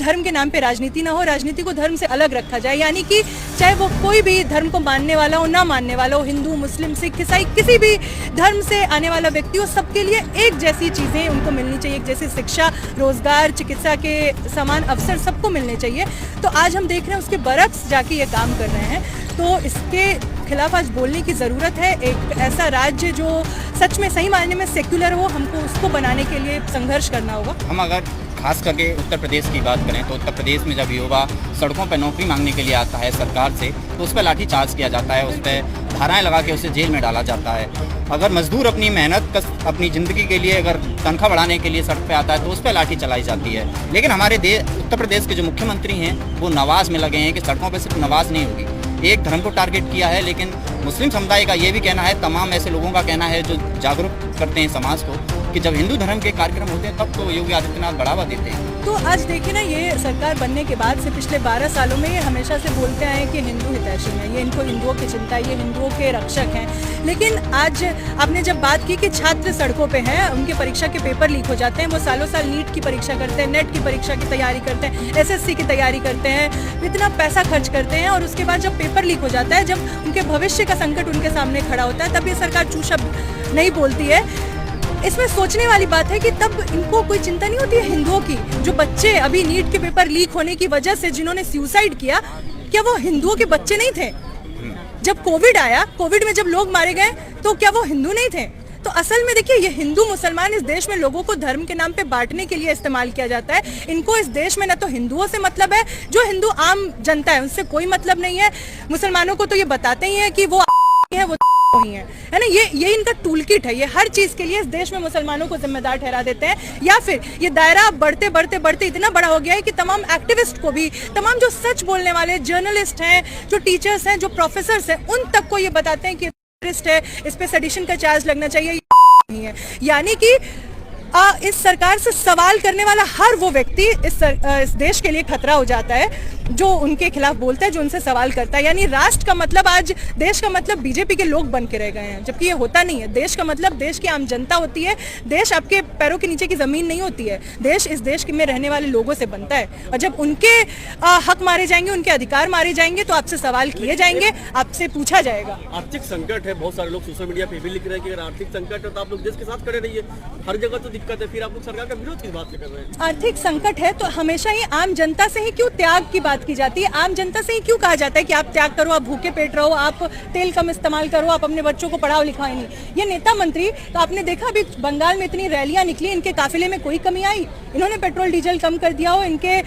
धर्म के नाम पे राजनीति ना हो, राजनीति को धर्म से अलग रखा जाए। यानी कि चाहे वो कोई भी धर्म को मानने वाला हो, ना मानने वाला हो, हिंदू, मुस्लिम, सिख, ईसाई, किसी भी धर्म से आने वाला व्यक्ति हो, सबके लिए एक जैसी चीज़ें उनको मिलनी चाहिए, एक जैसी शिक्षा, रोजगार, चिकित्सा के समान अवसर सबको मिलने चाहिए। तो आज हम देख रहे हैं उसके बरक्स जाके ये काम कर रहे हैं, तो इसके खिलाफ आज बोलने की ज़रूरत है। एक ऐसा राज्य जो सच में सही मायने में सेक्युलर हो, हमको उसको बनाने के लिए संघर्ष करना होगा। हम अगर खास करके उत्तर प्रदेश की बात करें तो उत्तर प्रदेश में जब युवा सड़कों पर नौकरी मांगने के लिए आता है सरकार से, तो उस पर लाठीचार्ज किया जाता है, उस पर धाराएं लगा के उसे जेल में डाला जाता है। अगर मजदूर अपनी मेहनत अपनी ज़िंदगी के लिए अगर तनख्वाह बढ़ाने के लिए सड़क पे आता है तो उस पर लाठी चलाई जाती है। लेकिन हमारे उत्तर प्रदेश के जो मुख्यमंत्री हैं वो नवाज में लगे हैं कि सड़कों पर सिर्फ नवाज नहीं होगी। एक धर्म को टारगेट किया है, लेकिन मुस्लिम समुदाय का ये भी कहना है, तमाम ऐसे लोगों का कहना है जो जागरूक करते हैं समाज को, कि जब हिंदू धर्म के कार्यक्रम होते हैं तब तो योगी आदित्यनाथ बढ़ावा देते हैं। तो आज देखिए ना, ये सरकार बनने के बाद से पिछले 12 सालों में ये हमेशा से बोलते आए कि हिंदू हितैषी हैं, ये इनको हिंदुओं की चिंता है, ये हिंदुओं के रक्षक हैं। लेकिन आज आपने जब बात की कि छात्र सड़कों पे हैं, उनके परीक्षा के पेपर लीक हो जाते हैं, वो सालों साल नीट की परीक्षा करते हैं, नेट की परीक्षा की तैयारी करते हैं, SSC की तैयारी करते हैं, इतना पैसा खर्च करते हैं, और उसके बाद जब पेपर लीक हो जाता है, जब उनके भविष्य का संकट उनके सामने खड़ा होता है, तब ये सरकार चू शब्द नहीं बोलती है। इसमें सोचने वाली बात है कि तब इनको कोई चिंता नहीं होती है हिंदुओं की। जो बच्चे अभी नीट के पेपर लीक होने की वजह से जिन्होंने सुसाइड किया, क्या वो हिंदुओं के बच्चे नहीं थे? जब कोविड आया, कोविड में जब लोग मारे गए, तो क्या वो हिंदू नहीं थे? तो असल में देखिए, ये हिंदू मुसलमान इस देश में लोगों को धर्म के नाम पे बांटने के लिए इस्तेमाल किया जाता है। इनको इस देश में न तो हिंदुओं से मतलब है, जो हिंदू आम जनता है उनसे कोई मतलब नहीं है। मुसलमानों को तो ये बताते ही है कि वो है, वो ही है ना। ये इनका टूल किट है, ये हर चीज के लिए इस देश में मुसलमानों को जिम्मेदार ठहरा देते हैं। या फिर ये दायरा बढ़ते बढ़ते बढ़ते इतना बड़ा हो गया है कि तमाम एक्टिविस्ट को भी, तमाम जो सच बोलने वाले जर्नलिस्ट हैं, जो टीचर्स हैं, जो प्रोफेसर्स हैं, उन तक को ये बताते हैं कि टेररिस्ट है, इस पे सेडिशन का चार्ज लगना चाहिए, नहीं है। यानी कि इस सरकार से सवाल करने वाला हर वो व्यक्ति इस देश के लिए खतरा हो जाता है, जो उनके खिलाफ बोलता है, जो उनसे सवाल करता है। यानी राष्ट्र का मतलब, आज देश का मतलब बीजेपी के लोग बन के रह गए हैं, जबकि ये होता नहीं है। देश का मतलब देश की आम जनता होती है। देश आपके पैरों के नीचे की जमीन नहीं होती है। देश इस देश में रहने वाले लोगों से बनता है, और जब उनके हक मारे जाएंगे, उनके अधिकार मारे जाएंगे, तो आपसे सवाल किए जाएंगे, आपसे पूछा जाएगा। आर्थिक संकट है, बहुत सारे लोग सोशल मीडिया पे भी लिख रहे हैं कि अगर आर्थिक संकट है तो आप लोग देश के साथ खड़े रहिए। हर जगह तो दिक्कत है, फिर आप लोग सरकार का विरोध किस बात से कर रहे हैं? आर्थिक संकट है तो हमेशा ही आम जनता से ही क्यों त्याग की बात की जाती है? आम जनता से ही क्यों कहा जाता है कि आप त्याग करो, आप भूखे पेट रहो, आप तेल कम इस्तेमाल करो, आप अपने बच्चों को पढ़ाओ लिखाओ नहीं? ये नेता मंत्री, तो आपने देखा अभी बंगाल में इतनी रैलियां निकली, इनके काफिले में कोई कमी आई? इन्होंने पेट्रोल डीजल कम कर दिया हो, इनके